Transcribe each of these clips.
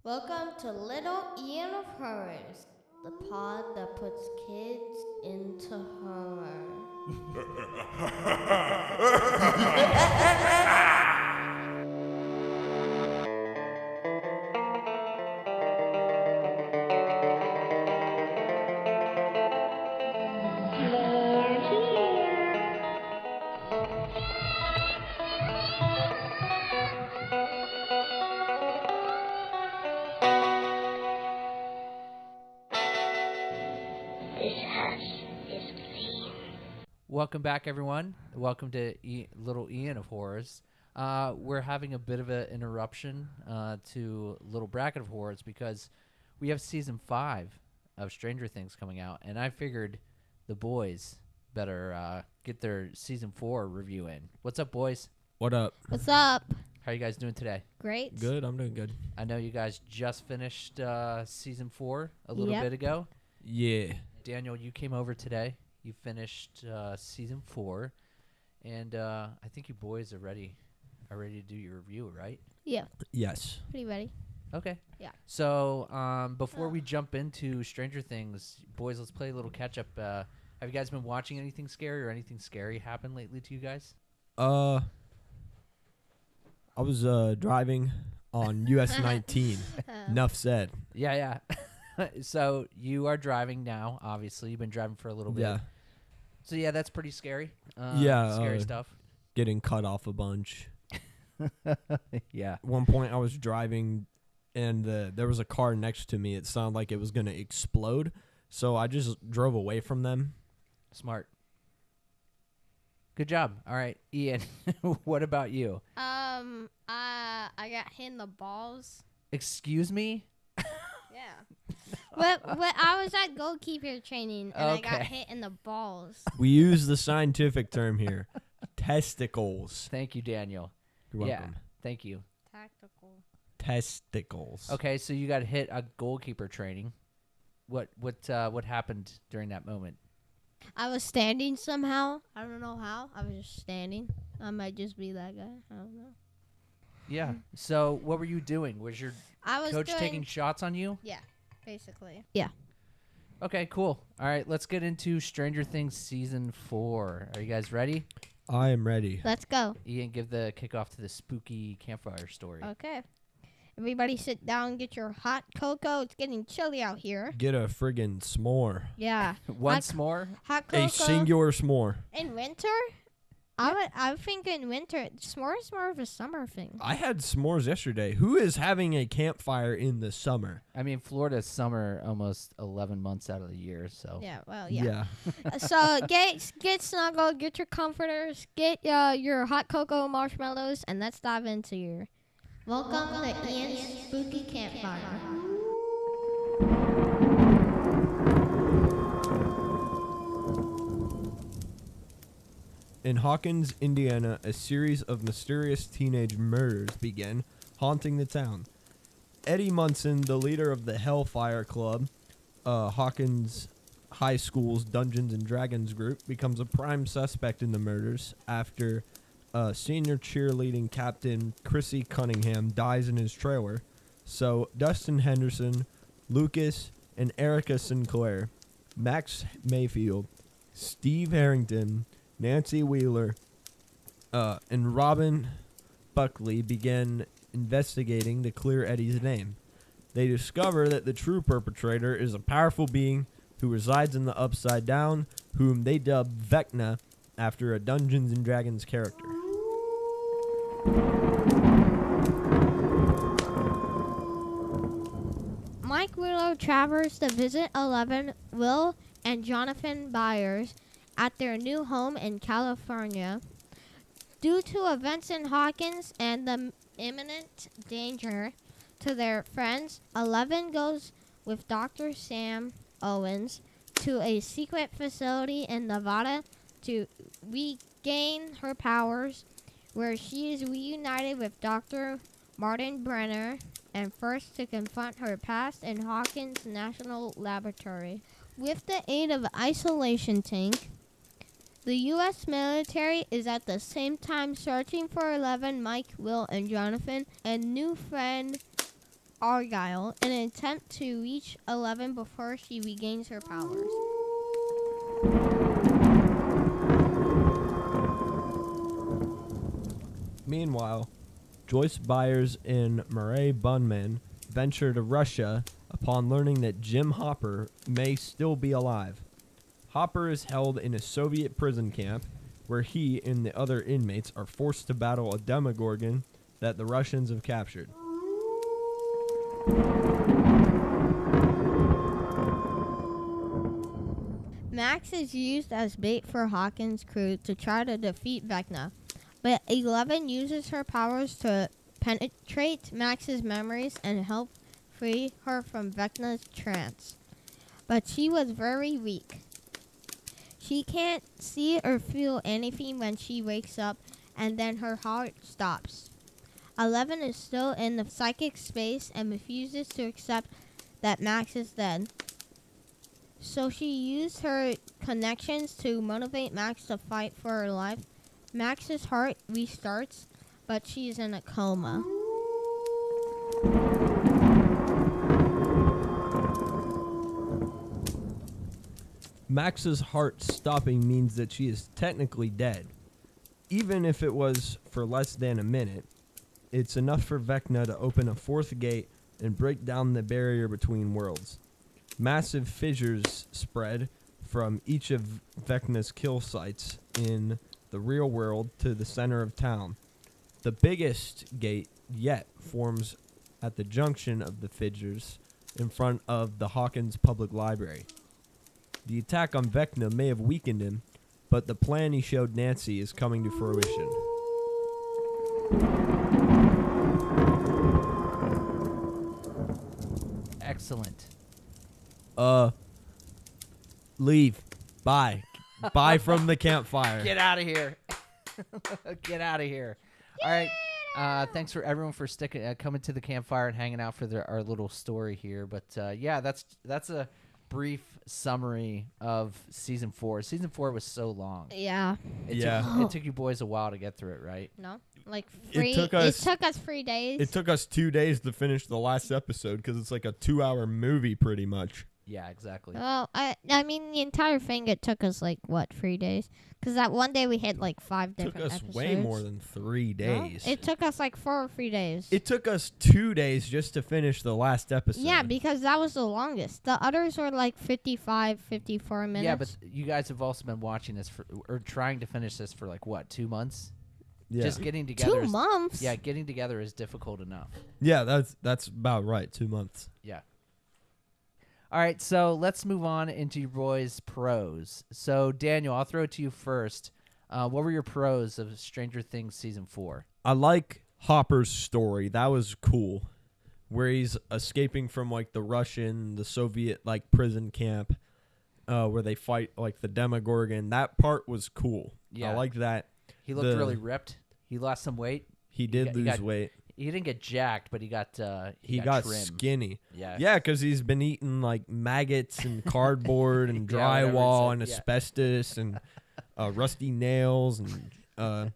Welcome to Little Ian of Horrors, the pod that puts kids into horror. Welcome back, everyone. Welcome to Little Ian of Horrors. We're having a bit of an interruption to Little Bracket of Horrors because we have season 5 of Stranger Things coming out, and I figured the boys better get their season 4 review in. What's up, boys? What up? What's up? How are you guys doing today? Great. Good, I'm doing good. I know you guys just finished season 4 a little Yep. bit ago. Yeah. Daniel, you came over today. You finished season 4, and I think you boys are ready to do your review, right? Yeah, Yes. pretty ready. Okay. Yeah. So before we jump into Stranger Things, boys, let's play a little catch up. Have you guys been watching anything scary or anything scary happen lately to you guys? I was driving on US 19. Enough said. Yeah. So you are driving now. Obviously, you've been driving for a little bit. Yeah. So yeah, that's pretty scary. Yeah, Scary stuff. Getting cut off a bunch. Yeah. At one point I was driving and there was a car next to me. It sounded like it was going to explode. So I just drove away from them. Smart. Good job. All right, Ian. What about you? I got hit in the balls. Excuse me? Yeah. But I was at goalkeeper training and I got Okay. hit in the balls. We use the scientific term here. Testicles. Thank you, Daniel. You're Yeah. welcome. Thank you. Tactical. Testicles. Okay, so you got hit at goalkeeper training. What happened during that moment? I was standing somehow. I don't know how. I was just standing. I might just be that guy. I don't know. Yeah. So what were you doing? Was your I was coach doing, taking shots on you? Yeah, basically. Yeah. Okay, cool. All right, let's get into Stranger Things season 4. Are you guys ready? I am ready. Let's go. Ian, give the kickoff to the spooky campfire story. Okay. Everybody sit down, get your hot cocoa. It's getting chilly out here. Get a friggin' s'more. Yeah. Once more. Hot cocoa. A singular s'more. In winter? I think in winter, s'more is more of a summer thing. I had s'mores yesterday. Who is having a campfire in the summer? I mean, Florida's summer almost 11 months out of the year, so. Yeah, well, yeah. Yeah. So get snuggled, get your comforters, get your hot cocoa marshmallows, and let's dive into your Welcome to Ian's Spooky Campfire. In Hawkins, Indiana, a series of mysterious teenage murders begin, haunting the town. Eddie Munson, the leader of the Hellfire Club, Hawkins High School's Dungeons and Dragons group, becomes a prime suspect in the murders after senior cheerleading captain Chrissy Cunningham dies in his trailer. So Dustin Henderson, Lucas, and Erica Sinclair, Max Mayfield, Steve Harrington, Nancy Wheeler, and Robin Buckley begin investigating to clear Eddie's name. They discover that the true perpetrator is a powerful being who resides in the Upside Down, whom they dub Vecna after a Dungeons and Dragons character. Mike Wheeler travels to visit 11 Will and Jonathan Byers at their new home in California. Due to events in Hawkins and the imminent danger to their friends, 11 goes with Dr. Sam Owens to a secret facility in Nevada to regain her powers, where she is reunited with Dr. Martin Brenner and first to confront her past in Hawkins National Laboratory. With the aid of isolation tank, the U.S. military is at the same time searching for 11 Mike, Will, and Jonathan, and new friend Argyle in an attempt to reach 11 before she regains her powers. Meanwhile, Joyce Byers and Murray Bunman venture to Russia upon learning that Jim Hopper may still be alive. Hopper is held in a Soviet prison camp where he and the other inmates are forced to battle a Demogorgon that the Russians have captured. Max is used as bait for Hawkins' crew to try to defeat Vecna, but 11 uses her powers to penetrate Max's memories and help free her from Vecna's trance. But she was very weak. She can't see or feel anything when she wakes up, and then her heart stops. 11 is still in the psychic space and refuses to accept that Max is dead. So she used her connections to motivate Max to fight for her life. Max's heart restarts, but she's in a coma. Max's heart stopping means that she is technically dead. Even if it was for less than a minute, it's enough for Vecna to open a fourth gate and break down the barrier between worlds. Massive fissures spread from each of Vecna's kill sites in the real world to the center of town. The biggest gate yet forms at the junction of the fissures in front of the Hawkins Public Library. The attack on Vecna may have weakened him, but the plan he showed Nancy is coming to fruition. Excellent. Leave. Bye. Bye from the campfire. Get out of here. Get out of here. All right. Thanks for everyone for sticking, coming to the campfire and hanging out for our little story here. But yeah, that's a brief summary of season 4. Season 4 was so long. Yeah. It took you boys a while to get through it, right? No? Like It 3 took us 3 days. It took us 2 days to finish the last episode because it's like a 2-hour movie pretty much. Yeah, exactly. Well, I mean, the entire thing, it took us, 3 days? Because that one day we hit, 5 It different took us episodes. way more than 3 days. No? It took us, 4 or 3 days. It took us 2 days just to finish the last episode. Yeah, because that was the longest. The others were, 55, 54 minutes. Yeah, but you guys have also been watching this or trying to finish this for, 2 months? Yeah. Just getting together. 2 months? Yeah, getting together is difficult enough. Yeah, that's about right. 2 months. Yeah. All right, so let's move on into Roy's pros. So, Daniel, I'll throw it to you first. What were your pros of Stranger Things Season 4? I like Hopper's story. That was cool. Where he's escaping from, the Soviet, prison camp where they fight, the Demogorgon. That part was cool. Yeah. I like that. He looked really ripped. He lost some weight. He did lose weight. He didn't get jacked, but he got got trim. skinny. Yeah. Yeah, because he's been eating maggots and cardboard and Yeah, whatever it drywall said, and yeah. asbestos and rusty nails and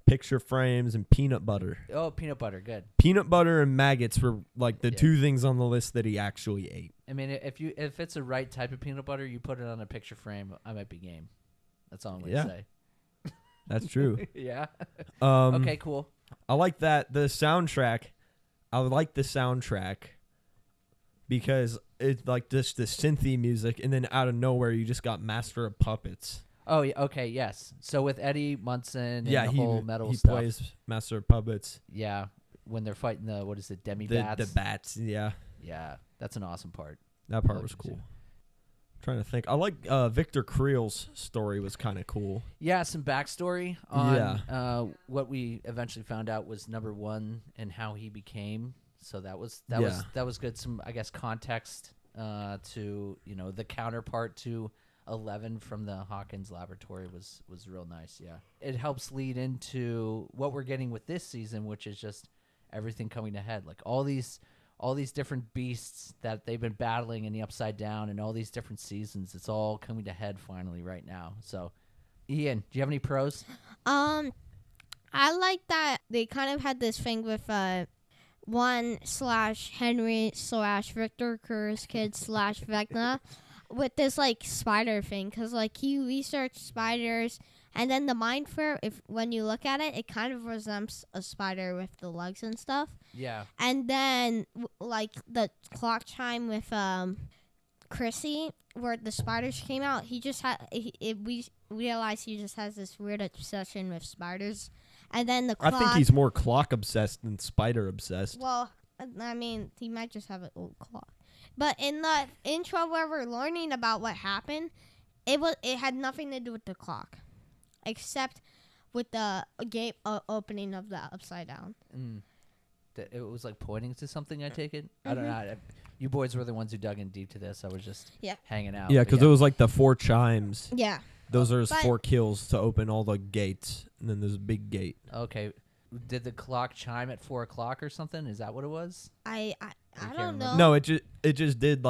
picture frames and peanut butter. Oh, peanut butter, good. Peanut butter and maggots were the Yeah. 2 things on the list that he actually ate. I mean, if it's the right type of peanut butter, you put it on a picture frame, I might be game. That's all I'm gonna say. That's true. Yeah. Um, Okay, cool. I like that. The soundtrack, I like the soundtrack because it's just the synthy music, and then out of nowhere, you just got Master of Puppets. Oh, yeah, okay, yes. So with Eddie Munson and Yeah, the whole metal he stuff. plays Master of Puppets. Yeah, when they're fighting the, what is it, The demi-bats? bats, yeah. Yeah, that's an awesome part. That part like was it cool. too. Trying to think. I like Victor Creel's story was kind of cool. Yeah, some backstory on what we eventually found out was number 1 and how he became. So that was good. Some, I guess, context to the counterpart to 11 from the Hawkins Laboratory was real nice. Yeah, it helps lead into what we're getting with this season, which is just everything coming to head. All these different beasts that they've been battling in the Upside Down and all these different seasons, it's all coming to head finally right now. So, Ian, do you have any pros? I like that they kind of had this thing with 1/Henry/Victor Kerr's kid/Vecna with this like spider thing, because like he researched spiders, and then the mind flare, if when you look at it, it kind of resembles a spider with the legs and stuff. Yeah. And then like the clock chime with Chrissy, where the spiders came out, he just had we realized he just has this weird obsession with spiders. And then the clock, I think he's more clock obsessed than spider obsessed. well, I mean, he might just have an old clock. But in the intro where we're learning about what happened, it had nothing to do with the clock, except with the gate opening of the upside down. It was like pointing to something, I take it? I don't know. You boys were the ones who dug in deep to this. I was just hanging out. Yeah, because it was like the 4 chimes. Yeah. Those are his 4 kills to open all the gates. And then there's a big gate. Okay. Did the clock chime at 4 o'clock or something? Is that what it was? I can't don't know. No, it just did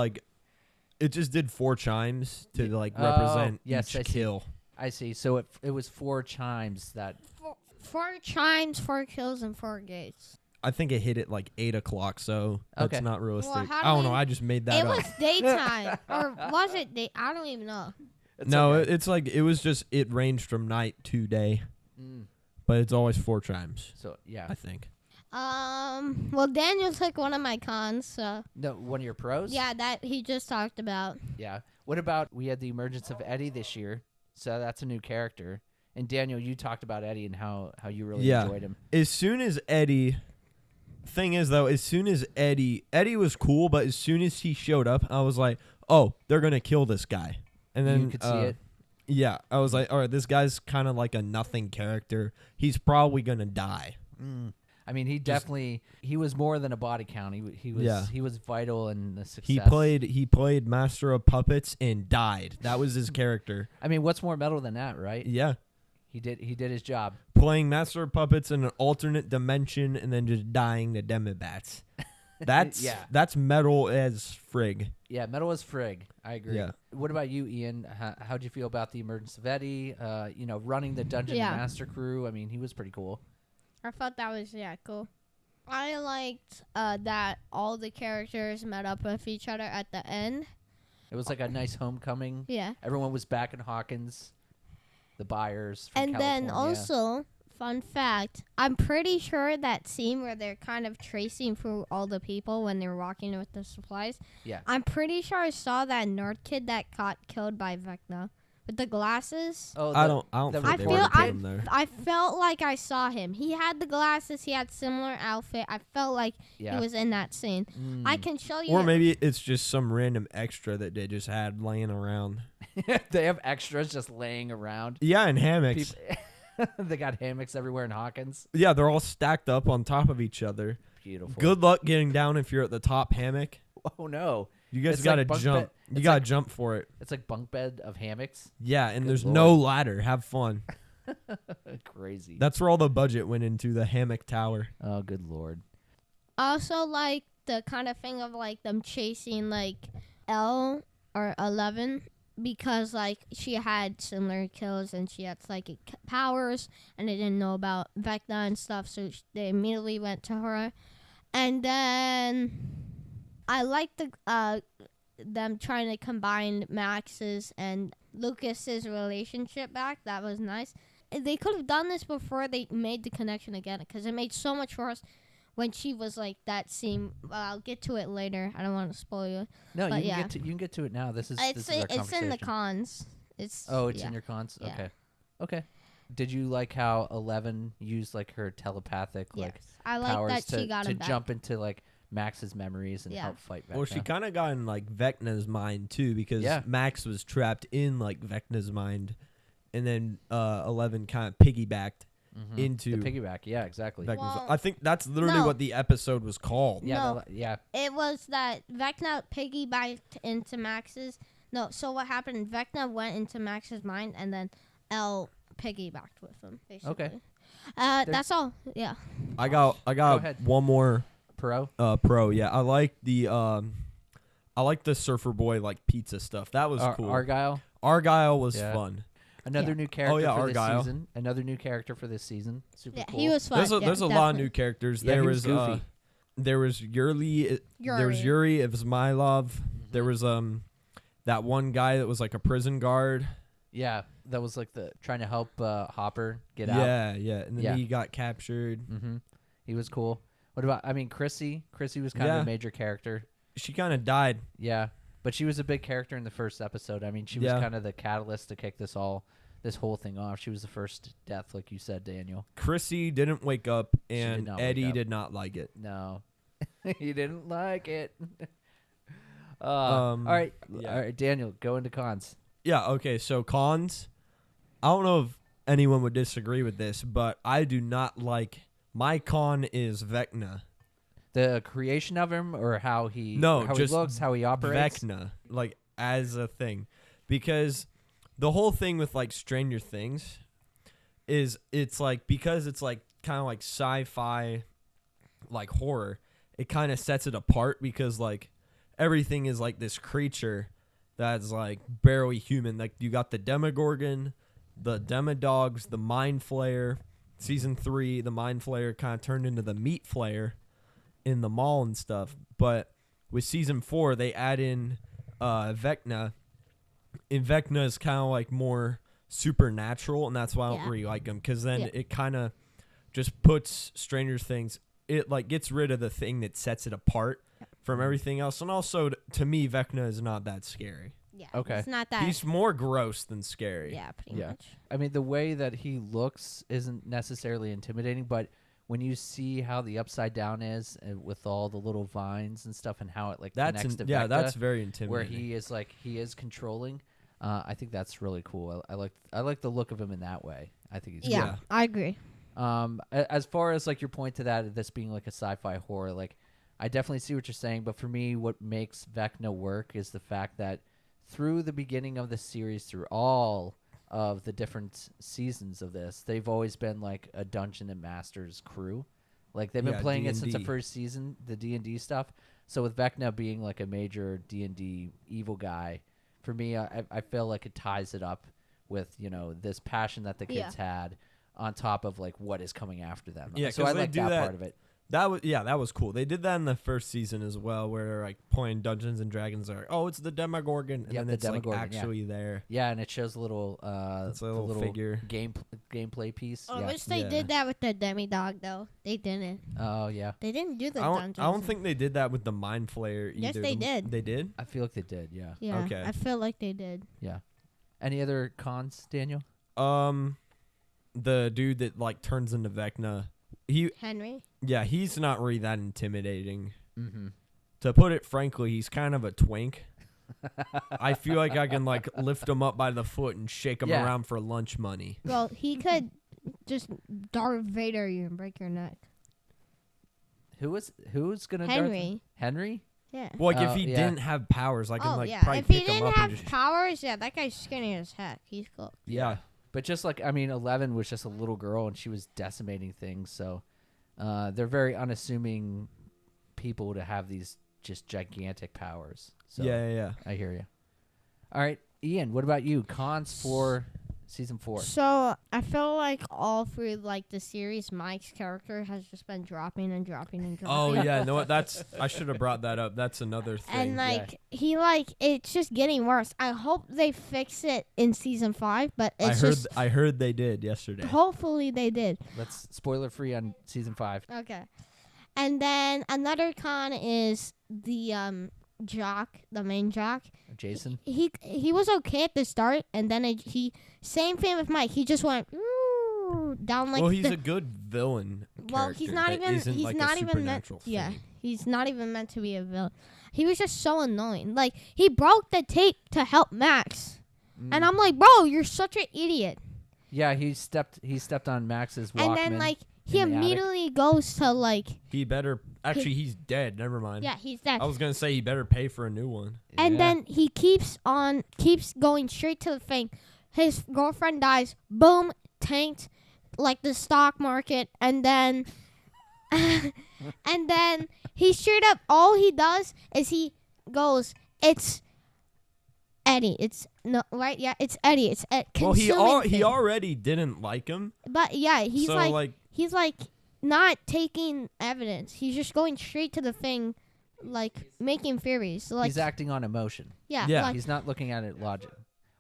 4 chimes to like represent each kill. I see. So it was 4 chimes that... 4 chimes, 4 kills, and 4 gates. I think it hit at like 8 o'clock, so that's not realistic. Well, I don't know. I just made that up. It was daytime. Or was it day? I don't even know. It's like it was just, it ranged from night to day. But it's always 4 chimes. So, yeah. I think. Well, Daniel took one of my cons, so. No, one of your pros? Yeah, that he just talked about. Yeah. What about, we had the emergence of Eddie this year, so that's a new character. And Daniel, you talked about Eddie and how you really enjoyed him. As soon as Eddie... Thing is, though, as soon as Eddie was cool, but as soon as he showed up, I was like, oh, they're going to kill this guy. And then you could see it. Yeah, I was like, all right, this guy's kind of like a nothing character. He's probably going to die. I mean, he was more than a body count. He was vital in the success. He played Master of Puppets and died. That was his character. I mean, what's more metal than that, right? Yeah. He did his job. Playing Master of Puppets in an alternate dimension and then just dying to demibats. That's metal as frig. Yeah, metal as frig. I agree. Yeah. What about you, Ian? How'd you feel about the emergence of Eddie? Running the Dungeon Master crew. I mean, he was pretty cool. I thought that was cool. I liked that all the characters met up with each other at the end. It was like a nice homecoming. Yeah. Everyone was back in Hawkins. The Byers from and California. then also, fun fact, I'm pretty sure that scene where they're kind of tracing through all the people when they're walking with the supplies. Yeah. I'm pretty sure I saw that nerd kid that got killed by Vecna with the glasses. Oh, I don't think they would put him there. I felt like I saw him. He had the glasses. He had similar outfit. I felt like he was in that scene. I can show you. Or maybe it's just some random extra that they just had laying around. They have extras just laying around. Yeah, and hammocks. They got hammocks everywhere in Hawkins. Yeah, they're all stacked up on top of each other. Beautiful. Good luck getting down if you're at the top hammock. Oh, no. You guys got to jump. You got to jump for it. It's like bunk bed of hammocks. Yeah, and there's no ladder. Have fun. Crazy. That's where all the budget went into, the hammock tower. Oh, good Lord. Also, like, the kind of thing of, like, them chasing, like, L or 11, because, like, she had similar kills and she had psychic powers, and they didn't know about Vecna and stuff, so they immediately went to her. And then I liked them trying to combine Max's and Lucas's relationship back. That was nice. They could have done this before they made the connection again, because it made so much worse when she was like that scene. Well, I'll get to it later. I don't want to spoil you. No, you can get to it now. This is our conversation. It's in the cons. It's in your cons. Yeah. Okay. Did you like how 11 used like her telepathic I like powers that she got to him back. jump into like Max's memories and help fight Vecna? Well, she kind of got in like Vecna's mind too, because Max was trapped in like Vecna's mind, and then 11 kind of piggybacked into the piggyback. Yeah, exactly. Well, I think that's literally what the episode was called. Yeah, No. It was that Vecna piggybacked into Max's. No, so what happened? Vecna went into Max's mind, and then L piggybacked with him. Basically. Okay. That's all. Yeah. I got ahead. one more Pro. pro. Yeah, I like the Surfer Boy like pizza stuff. That was cool. Argyle was fun. Another new character for Argyle. this season. Another new character for this season. Super cool. He was fun. There's a lot of new characters. Yeah, There he was goofy. there was Yuri. There was Yuri Ismailov. There was that one guy that was like a prison guard. Yeah, that was like the trying to help Hopper get out. Yeah, and then he got captured. Mm-hmm. He was cool. What about? I mean, Chrissy. Chrissy was kind of a major character. She kind of died. Yeah, but she was a big character in the first episode. I mean, she was kind of the catalyst to kick this whole thing off. She was the first death, like you said, Daniel. Chrissy didn't wake up, and Eddie did not like it. No, he didn't like it. All right, Daniel, go into cons. Yeah, okay, so cons. I don't know if anyone would disagree with this, but I do not like. My con is Vecna. The creation of him, or how he just he looks, how he operates. Vecna, like as a thing, because the whole thing with like Stranger Things is it's like because it's like kind of like sci-fi, like horror. It kind of sets it apart because like everything is like this creature that's like barely human. Like you got the Demogorgon, the Demodogs, the Mind Flayer. Season 3, the Mind Flayer kind of turned into the Meat Flayer in the mall and stuff. But with Season 4, they add in Vecna. And Vecna is kind of like more supernatural, and that's why I don't really like him. Because then it kind of just puts Stranger Things, it like gets rid of the thing that sets it apart from everything else. And also, to me, Vecna is not that scary. Yeah. Okay. It's not that. He's more gross than scary. Yeah, pretty much. I mean, the way that he looks isn't necessarily intimidating, but when you see how the Upside Down is with all the little vines and stuff, and how it like connects to Vecna, that's very intimidating. Where he is controlling, I think that's really cool. I like the look of him in that way. I think he's cool. I agree. As far as like your point to that, this being like a sci-fi horror, like I definitely see what you're saying, but for me, what makes Vecna work is the fact that through the beginning of the series, through all of the different seasons of this, they've always been like a Dungeon and Masters crew. Like they've been playing it since the first season, the D&D stuff. So with Vecna being like a major D&D evil guy, for me, I feel like it ties it up with, you know, this passion that the kids had on top of like what is coming after them. Yeah, so I like that part of it. That was cool. They did that in the first season as well, where they're like playing Dungeons and Dragons. Are it's the Demogorgon, and then it's like actually there. Yeah, and it shows a little, it's a little figure gameplay piece. I wish they did that with the Demidog though. They didn't. Oh yeah, they didn't do the dungeons. I don't think they did that with the Mind Flayer either. Yes, they did. They did. I feel like they did. Yeah. Yeah. Okay. I feel like they did. Yeah. Any other cons, Daniel? The dude that like turns into Vecna. Henry? Yeah, he's not really that intimidating. Mm-hmm. To put it frankly, he's kind of a twink. I feel like I can like lift him up by the foot and shake him around for lunch money. Well, he could just Darth Vader you and break your neck. Who's gonna Henry? Henry? Yeah. Well, like if he didn't have powers, I can probably if he pick him didn't up have and just powers, that guy's skinny as heck. He's cool. Yeah. But just like, I mean, 11 was just a little girl and she was decimating things. So they're very unassuming people to have these just gigantic powers. So yeah. I hear you. All right, Ian, what about you? Cons for season 4. So I feel like all through like the series, Mike's character has just been dropping and dropping and dropping. Oh yeah, no, I should have brought that up. That's another thing. And like it's just getting worse. I hope they fix it in season 5, but I heard they did yesterday. Hopefully they did. Let's spoiler free on season 5. Okay. And then another con is the the main jock. Jason. He was okay at the start, and then he same thing with Mike. He just went down like. Well, he's a good villain. Well, he's not even. He's like not even meant. Yeah, he's not even meant to be a villain. He was just so annoying. Like he broke the tape to help Max, and I'm like, bro, you're such an idiot. Yeah, he stepped on Max's Walkman. And then like he immediately goes to like. He better. Actually, he's dead. Never mind. Yeah, he's dead. I was gonna say he better pay for a new one. And then he keeps going straight to the thing. His girlfriend dies. Boom, tanked, like the stock market. And then, and then he straight up. All he does is he goes, "It's Eddie. It's no right. Yeah, it's Eddie. It's Well, he already didn't like him. But yeah, he's so, like not taking evidence. He's just going straight to the thing, like making theories. Like He's acting on emotion. yeah, Yeah. like, He's not looking at it logic.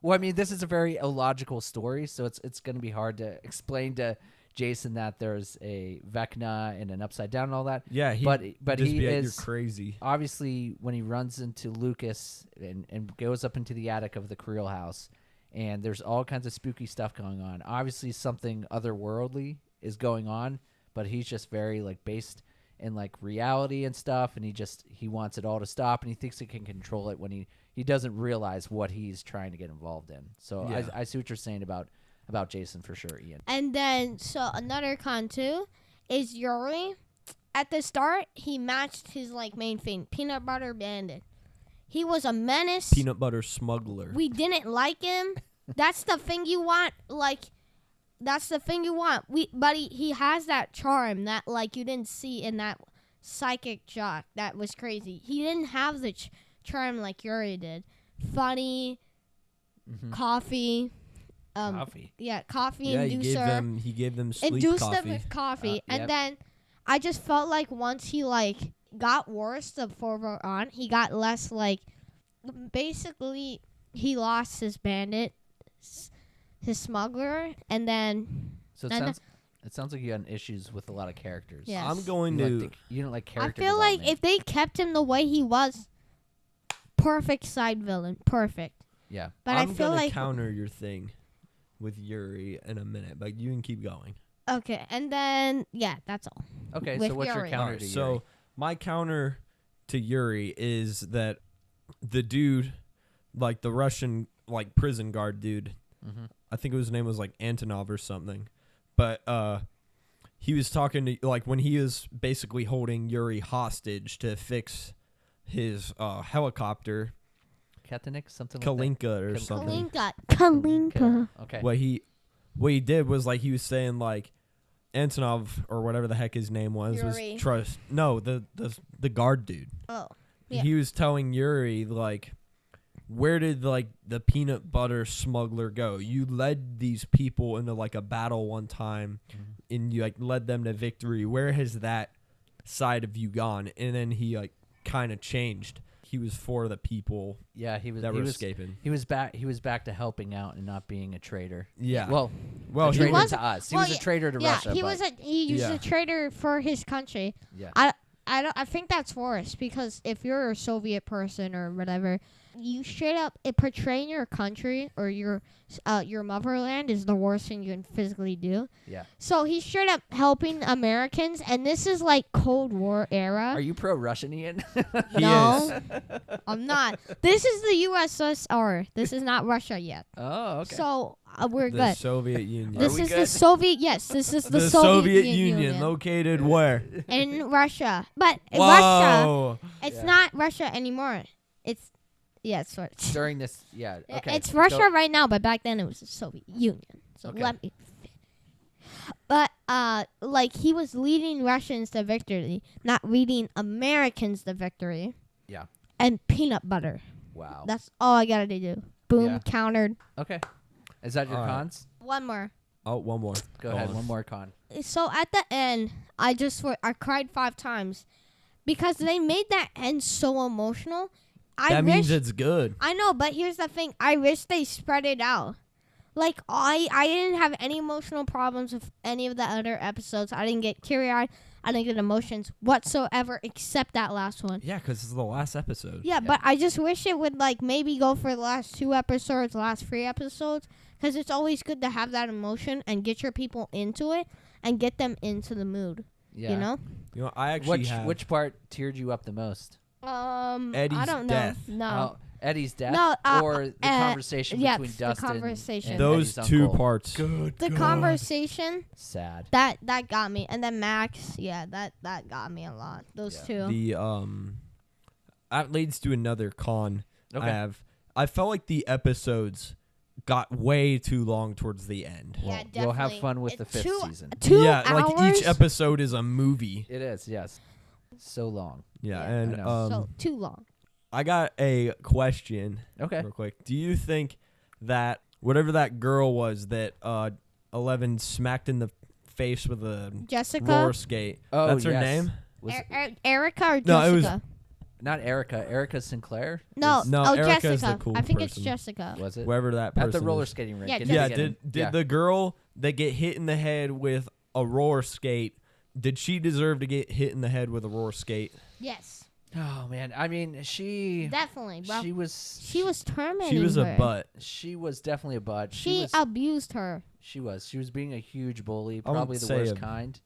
Well, I mean, this is a very illogical story, so it's going to be hard to explain to Jason that there's a Vecna and an Upside Down and all that. Yeah, but just he be like, is you're crazy. obviously when he runs into Lucas and goes up into the attic of the Creel house, and there's all kinds of spooky stuff going on. Obviously, something otherworldly is going on, but he's just very like based in like reality and stuff, and he wants it all to stop, and he thinks he can control it when he doesn't realize what he's trying to get involved in. So Yeah. I see what you're saying about Jason for sure, Ian. and then so another con too is Yuri. At the start, he matched his like main thing, peanut butter bandit. He was a menace. Peanut butter smuggler. We didn't like him. That's the thing you want. Like, that's the thing you want. But he has that charm that like you didn't see in that psychic jock. That was crazy. He didn't have the charm like Yuri did. Funny, coffee. Coffee. Yeah, coffee yeah, inducer. he gave them sleep Induced coffee. them with coffee, and Yep. then I just felt like once he like got worse the further on, he got less like. Basically, he lost his bandit, his smuggler, and then So it sounds like you had issues with a lot of characters. Yes. I'm going to. You don't like I character feel like development. if they kept him the way he was, perfect side villain, perfect. Yeah. But I'm I feel gonna like counter your thing with Yuri in a minute, but you can keep going. okay, and then yeah, that's all. Okay, with so what's your Yuri. counter Alright, to so Yuri? my counter to Yuri is that the dude, like the Russian like prison guard dude, Mhm. I think his name was like Antonov or something, but he was talking to like when he was basically holding Yuri hostage to fix his helicopter, Katanik, something like Kalinka or Kal- something. Kalinka. that? Okay. What he did was like he was saying like Antonov or whatever the heck his name was Yuri. trust the guard dude. Oh, yeah. He was telling Yuri like, where did like the peanut butter smuggler go? You led these people into like a battle one time, and you like led them to victory. Where has that side of you gone? And then he like kind of changed. He was for the people Yeah, he was that he were was escaping. he was back to helping out and not being a traitor. Yeah. Well, Well, a he traitor was- to us. He well, was a yeah, traitor to Yeah, Russia. he but was he used Yeah. a traitor for his country. yeah. I think that's worse because if you're a Soviet person or whatever, you straight up portraying your country or your motherland is the worst thing you can physically do. Yeah. So he's straight up helping Americans, and this is like Cold War era. Are you pro-Russian, Ian? He No, I'm not. This is the USSR. This is not Russia yet. Oh, okay. So we're the good. Soviet Union. This we is the good? Soviet. Yes, this is the, the Soviet, Union located where? in Russia, but Russia. Whoa. It's Yeah. not Russia anymore. It's it's what During this, yeah. Okay. it's Russia So- right now, but back then it was the Soviet Union. So Okay. let me. But like he was leading Russians to victory, not leading Americans to victory. Yeah. And peanut butter. Wow. That's all I gotta do. Boom, Yeah. countered. Okay. Is that your All right. cons? One more. Oh, one more. Go Go ahead. on. One more con. So at the end, I cried 5 times because they made that end so emotional. That means it's good. I know, but here's the thing. I wish they spread it out. Like, I didn't have any emotional problems with any of the other episodes. I didn't get teary-eyed. I didn't get emotions whatsoever except that last one. Yeah, because it's the last episode. Yeah, but I just wish it would, like, maybe go for the last 2 episodes, last 3 episodes, because it's always good to have that emotion and get your people into it and get them into the mood, Yeah. you know? You know, I actually Which have which part teared you up the most? I Eddie's don't know. death. No. Oh, Eddie's death, No, or the conversation yeah, between the Dustin conversation. and those Eddie's two uncle. parts. The conversation, Sad. that got me. And then Max, yeah, that got me a lot. Those Yeah. two. The that leads to another con Okay. I have. I felt like the episodes got way too long towards the end. Yeah, We'll have definitely. fun with the 5th two- season. 2 yeah, hours. like each episode is a movie. It is, yes. So long. Yeah, Yeah, and I know. So too long. I got a question Okay. real quick. Do you think that whatever that girl was that 11 smacked in the face with a Jessica? roller skate. Oh, That's her yes. name? Was Erica or No, it was- Jessica? not Erica. Erica Sinclair? No, No, oh, Erica is the Jessica. cool I think it's person. Jessica. Was it? Wherever that person At the roller is. skating rink. Yeah, in the Yeah, beginning. did the girl that get hit in the head with a roller skate, did she deserve to get hit in the head with a roller skate? Yes, Oh, man. I mean, she definitely, bro. she was She was terminating She was her. a butt. she was definitely a butt. She was abused her. she was being a huge bully, I wouldn't probably the say worst a- kind.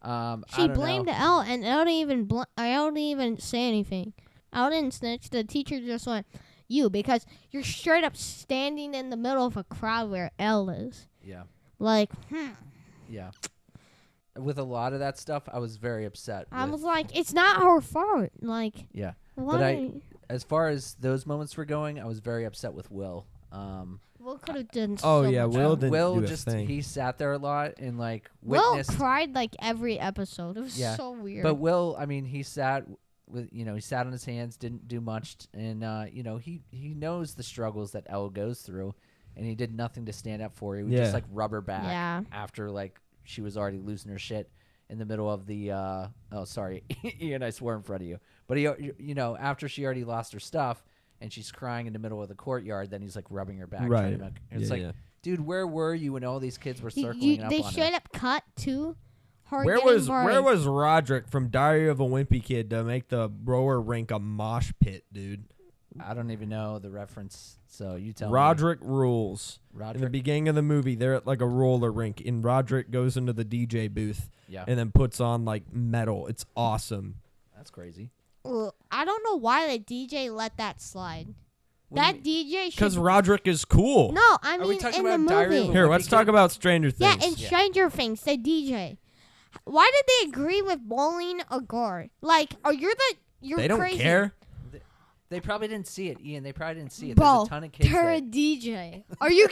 She I don't blamed know. Elle, and Elle didn't even say anything. Elle didn't snitch. The teacher just went, "You," because you're straight up standing in the middle of a crowd where Elle is. Yeah. Like, Yeah. With a lot of that stuff, I was very upset. I with- was like, it's not her fault. Like, yeah. why? As far as those moments were going, I was very upset with Will. Will could have done. Oh, so yeah, much Will more. didn't Will do a just thing. he sat there a lot and like Will witnessed. cried like every episode. It was Yeah, so weird. But Will, I mean, he sat with he sat on his hands, didn't do much, and he knows the struggles that Elle goes through, and he did nothing to stand up for her. He would just Yeah. like rub her back Yeah. after like she was already losing her shit in the middle of the oh sorry Ian, I swore in front of you, but he after she already lost her stuff and she's crying in the middle of the courtyard, then he's like rubbing her back. Right. It's Yeah, like, yeah. dude, where were you when all these kids were circling up they on straight her? up cut to her. Where getting was buried. Roderick from Diary of a Wimpy Kid to make the rower rink a mosh pit, dude? I don't even know the reference, so you tell Roderick rules. me. In the Roderick. beginning of the movie, they're at like a roller rink, and Roderick goes into the DJ booth Yeah, and then puts on like metal. It's awesome. that's crazy. Ugh, I don't know why the DJ let that slide. What do you That DJ should. Because Roderick is cool. No, I we mean talking in the about Diary of movie. a Here, Wimpy let's Kid? talk about Stranger Yeah, Things. in Stranger Things, the DJ. Why did they agree with bowling a guard? Like, you're They don't crazy. care. They probably didn't see it, Ian. They probably didn't see it. Bro, There's a ton of kids they're a that, DJ. Are you?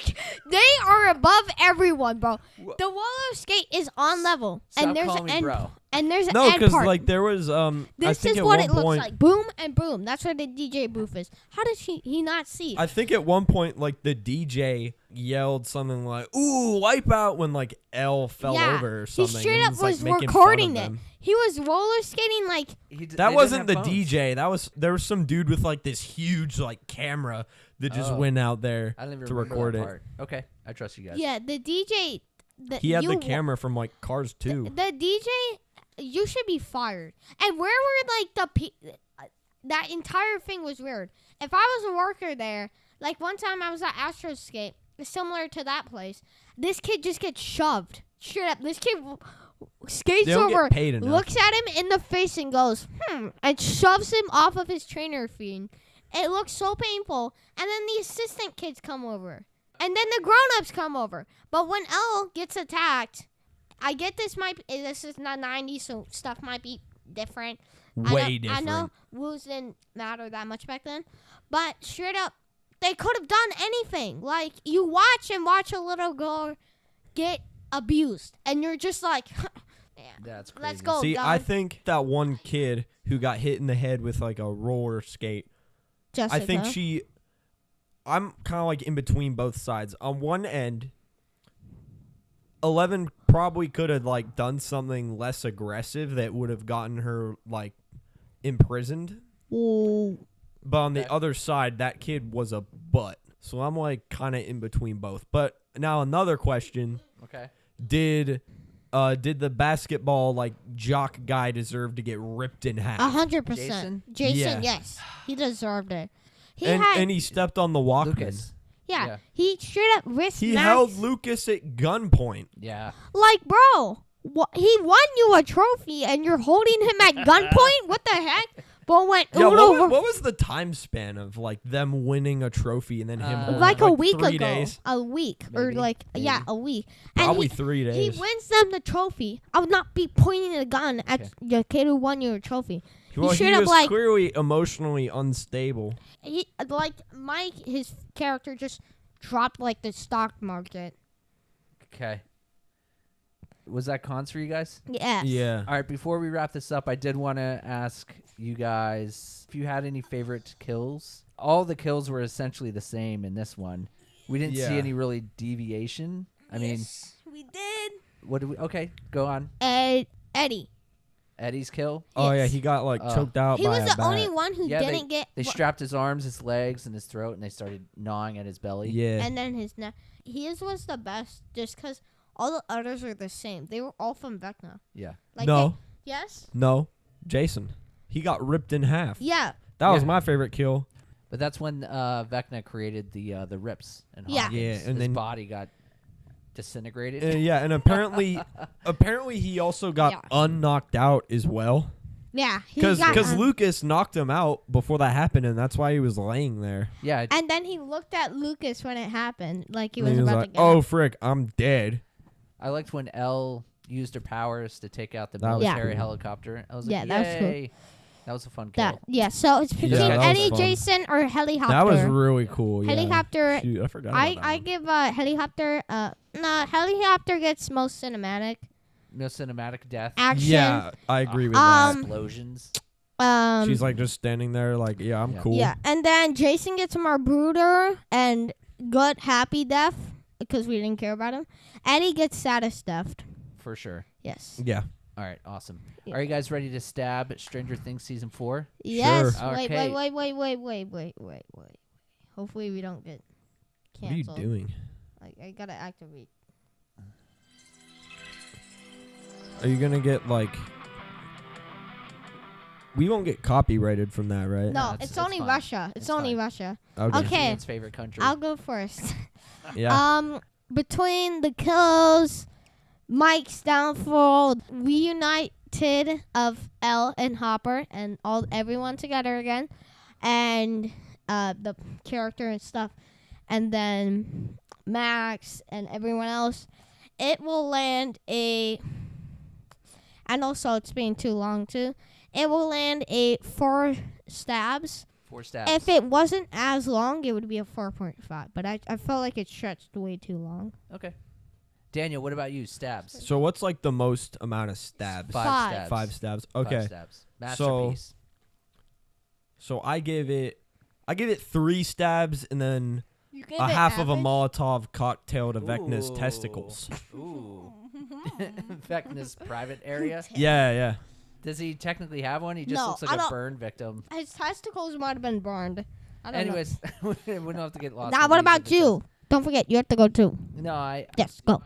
They are above everyone, bro. Wha- The roller skate is on level, Stop and there's calling an me end, bro. and there's an No, end because part. like there was I This think is at what one it looks point, like. Boom and boom. That's where the DJ booth is. How did he not see? I think at one point like the DJ yelled something like "Ooh, wipe out" when like Elle fell Yeah, over or he something. straight and up was, like, was making fun of recording it. them. He was roller skating like That wasn't the DJ. There was some dude with like this huge like camera that just Oh. went out there I didn't even to remember record that it. part. Okay, I trust you guys. yeah. The DJ. He had you the wa- camera from like Cars 2. The DJ, you should be fired. And where were like that entire thing was weird. If I was a worker there, like one time I was at Astroskate, similar to that place. This kid just gets shoved straight up. This kid skates They don't over, get paid enough. looks at him in the face, and goes, and shoves him off of his trainer feet. It looks so painful. And then the assistant kids come over. And then the grown-ups come over. But when Elle gets attacked, I get this is not 90s, so stuff might be different. Way different. I know rules didn't matter that much back then. But straight up, they could have done anything. Like, you watch a little girl get abused. And you're just like, yeah, That's crazy. let's go, See, God. I think that one kid who got hit in the head with like a roller skate, Jessica. I think I'm kind of like in between both sides. On one end, 11 probably could have like done something less aggressive that would have gotten her like imprisoned. Ooh. But on the Okay. other side, that kid was a butt. So I'm like kind of in between both. But now another question. Okay. Did the basketball like jock guy deserve to get ripped in half? 100%. Jason? Jason, Yeah. yes. He deserved it. And he stepped on the Walkman. Lucas. Yeah, Yeah. he straight up risked He max. held Lucas at gunpoint. Yeah. Like, bro, he won you a trophy and you're holding him at gunpoint? What the heck? Bro went Yeah, Uno what was the time span of like them winning a trophy and then him holding like it, a week 3 ago. days? A week. Or Maybe. like, yeah, Maybe. a week. Probably and 3 days. he wins them the trophy. I would not be pointing a gun at Okay. the kid who won you a trophy. Well, he straight up was like- clearly emotionally unstable. He, like, Mike, his character just dropped like the stock market. Okay. Was that cons for you guys? Yes. Yeah. All right, before we wrap this up, I did want to ask you guys if you had any favorite kills. All the kills were essentially the same in this one. We didn't see Yeah. any really deviation. I mean, we did. What do we? Okay, go on. Eddie. Eddie's kill. Oh yeah, Yes. he got like choked out He by was a the bat. only one who Yeah, didn't get. They strapped his arms, his legs, and his throat, and they started gnawing at his belly. Yeah. And then his neck. His was the best, just because all the others are the same. They were all from Vecna. Yeah. Like No. Yes. No, Jason. He got ripped in half. Yeah. That was Yeah. my favorite kill. But that's when Vecna created the rips and Yeah. Hawkins. Yeah, and his then- body got disintegrated. Yeah, and apparently he also got Yeah. unknocked out as well. Yeah. He Because got- Lucas knocked him out before that happened, and that's why he was laying there. Yeah. And then he looked at Lucas when it happened, like he And was he was about like, to get. "Oh up. frick, I'm dead." I liked when Elle used her powers to take out the That was military cool. helicopter. I was Yeah, like, that was cool. Yay. That was a fun kill. That. Yeah. So it's between that was Eddie, fun. Jason, or helicopter. That was really cool. Yeah. Helicopter. Shoot, I forgot. I about that one. give helicopter. Helicopter gets most cinematic No cinematic death. action. Yeah, I agree with Explosions. that. She's like just standing there, like, "Yeah, I'm Yeah. cool." Yeah, and then Jason gets more brooder and good happy death because we didn't care about him. Eddie gets saddest death. For sure. Yes. Yeah. All right. Awesome. Yeah. Are you guys ready to stab Stranger Things season 4? Yes. Sure. Wait, Okay. wait. Hopefully we don't get What are you canceled. doing? I gotta activate. Are you gonna get like? We won't get copyrighted from that, right? No, it's- it's it's only fine. Russia. It's It's only fine. Russia. Okay. Ian's favorite country. I'll go first. Yeah. Between the kills, Mike's downfall, reunited of Elle and Hopper, and everyone together again, and the character and stuff, and then Max and everyone else, it will land a. And also, it's being too long too. It will land a 4 stabs. 4 stabs. If it wasn't as long, it would be a 4.5. But I felt like it stretched way too long. Okay. Daniel, what about you? Stabs. So what's like the most amount of stabs? 5 stabs. 5 stabs. 5 Okay. stabs. Masterpiece. So I gave it 3 stabs and then You give a it half of a average? Molotov cocktail to Vecna's Ooh. testicles. Ooh. Vecna's private area. Yeah. Does he technically have one? He just No, looks I like a don't- burn victim. His testicles might have been burned. I don't Anyways, we don't have to get know. lost. Now, in what these about if it you? Don't forget, you have to go too. does- No, I Yes, go.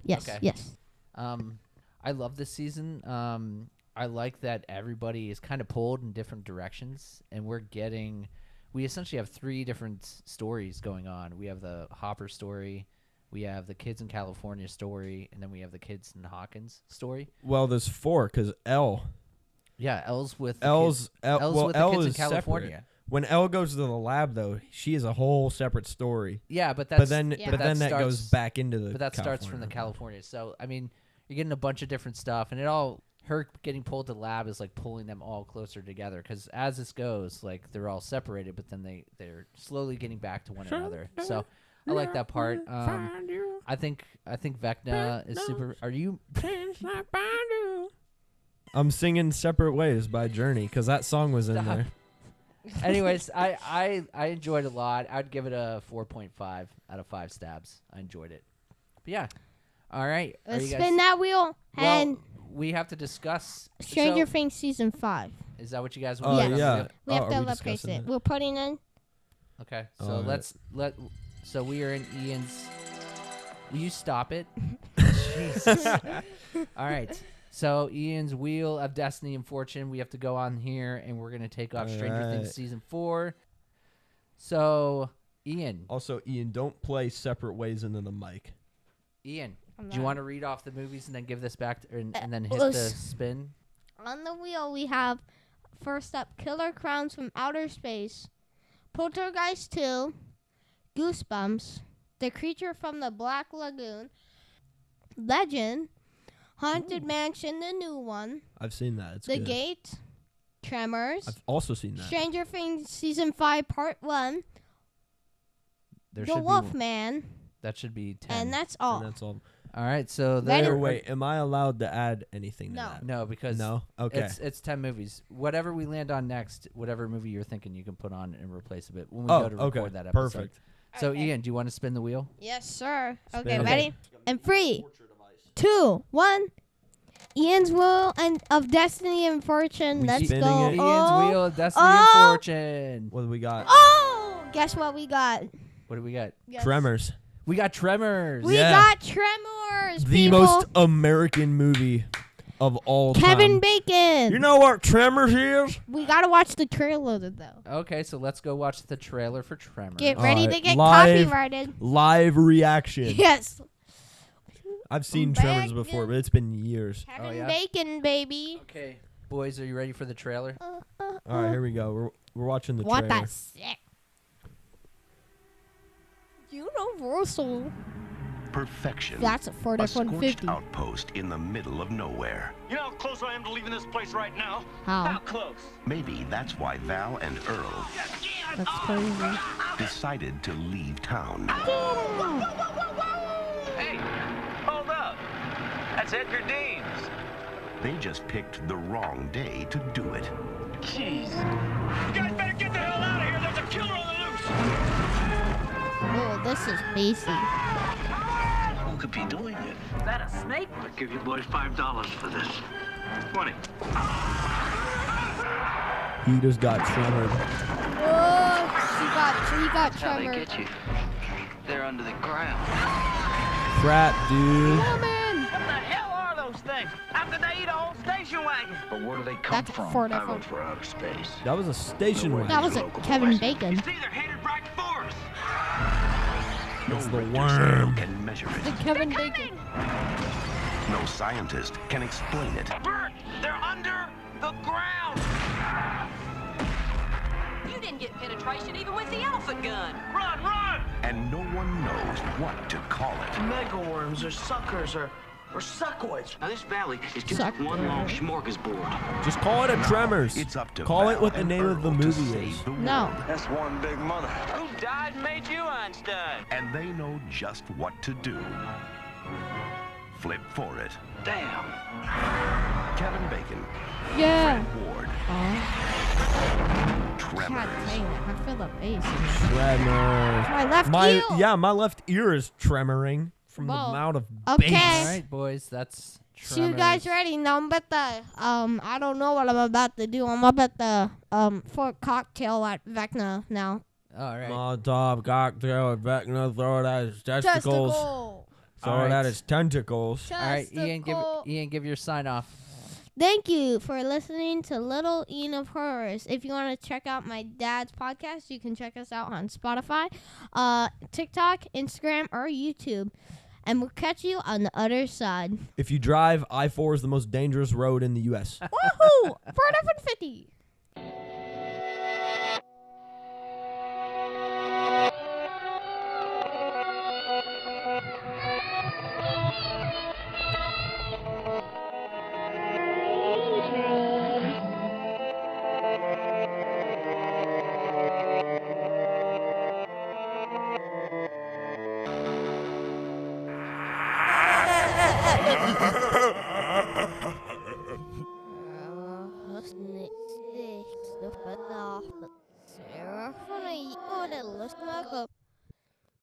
Yes, Okay. yes. I love this season. I like that everybody is kind of pulled in different directions, and we essentially have 3 different stories going on. We have the Hopper story, we have the kids in California story, and then we have the kids in Hawkins story. Well, there's 4 because Elle. Yeah, Elle's with the Elle's kids, Elle's well, with the Elle kids in is California. separate. When Elle goes to the lab, though, she is a whole separate story. Yeah, but that's But then, Yeah. but then that starts- goes back into the. But that starts from the California. So I mean, you're getting a bunch of different stuff, and her getting pulled to the lab is like pulling them all closer together. Because as this goes, like they're all separated, but then they're slowly getting back to one another. So I like that part. I think Vecna is super. Are you? I'm singing "Separate Ways" by Journey because that song was in Stop. there. Anyways, I enjoyed it a lot. I'd give it a 4.5 out of 5 stabs. I enjoyed it. But yeah. All right. Are Let's you spin guys, that wheel and we have to discuss. Stranger so, Things season 5. Is that what you guys Oh want? Yes. yeah. We have Oh, to are we place discussing it. it? We're putting in. Okay, so All right. so we are in Ian's. Will you stop it? Jesus. All right. So Ian's Wheel of Destiny and Fortune. We have to go on here, and we're gonna take off All Stranger right. Things season 4. So Ian, Also, Ian, don't play "Separate Ways" into the mic. Ian, I'm do you not- want to read off the movies and then give this back and then hit well, the spin? On the wheel, we have first up Killer Crowns from Outer Space, Poltergeist 2, Goosebumps, The Creature from the Black Lagoon, Legend, Haunted Mansion, the new one, I've seen that. It's The good. Gate, Tremors, I've also seen that. Stranger Things Season 5 Part 1, There The should Wolfman, that should be 10. and that's all. And that's all. All right, so Ready? there. Or wait, am I allowed to add anything No. to that? No, because No. Okay. it's 10 movies. Whatever we land on next, whatever movie you're thinking, you can put on and replace a bit when we Oh, go to record okay. that episode. Perfect. So Okay. Ian, do you want to spin the wheel? Yes, sir. Spin Okay, it. ready? And 3, 2, 1. Ian's Wheel and of Destiny and Fortune. We Let's spinning go. it. Ian's Wheel of Destiny and Fortune. What do we got? Oh! Guess what we got? What do we got? Guess. Tremors. We got Tremors. We Yeah. got Tremors. The people. most American movie of all Kevin time. Bacon. You know what Tremors is? We gotta watch the trailer though. Okay, so let's go watch the trailer for Tremors. Get ready Alright, to get live- copyrighted. Live reaction. Yes. I've seen Back Tremors before, but it's been years. Kevin yeah? Bacon, baby. Okay, boys, are you ready for the trailer? All right, here we go. We're watching the What trailer. the sick? Universal. Perfection. That's a A 4150. scorched outpost in the middle of nowhere. You know how close I am to leaving this place right now? How? close? Maybe that's why Val and Earl That's crazy. decided to leave town. Hey, hold up. That's Edgar Deans. They just picked the wrong day to do it. Jeez. You guys better get the hell out of here. There's a killer on the loose. Oh, this is basic. Who could be doing it? Is that a snake? I'll give you boys $5 for this. 20. He just got tremored. Oh, he got That's how they Trevor. get you. They're under the ground. Crap, dude. Woman. What the hell are those things? How could they eat a whole station wagon? But where do they come That's a from? 41. for outer space. That was a station wagon. That was a Kevin Bacon. It's either headed right for us. No It's the Richter worm. scale can measure The it. Kevin Bacon. No scientist can explain it. Bert, they're under the ground. You didn't get penetration even with the elephant gun. Run, run! And no one knows what to call it. Mega worms or suckers or suckoids. Now this valley is just Suck one long it. smorgasbord. Just call it a Tremors. It's up to Call it Val what the and name of the Earl to movie save is. the world. No. That's one big mother. Who died and made you Einstein? And they know just what to do. Flip for it. Damn. Kevin Bacon, Yeah. Fred Ward, God Tremors. dang it. I feel the bass. Tremors. My left ear. Yeah, my left ear is tremoring from the Well, amount of okay. bass. All right, boys, that's So you guys Tremors. ready? Now I'm about to I don't know what I'm about to do. I'm about to for a cocktail at Vecna now. All right. Molotov cocktail, Vecna, throw it at his testicles. Testicle. Throw All it right. at his tentacles. All right, Testicle. Ian, give your sign off. Thank you for listening to Little Ian of Horrors. If you want to check out my dad's podcast, you can check us out on Spotify, TikTok, Instagram, or YouTube. And we'll catch you on the other side. If you drive, I-4 is the most dangerous road in the U.S. Woohoo! 450. Ha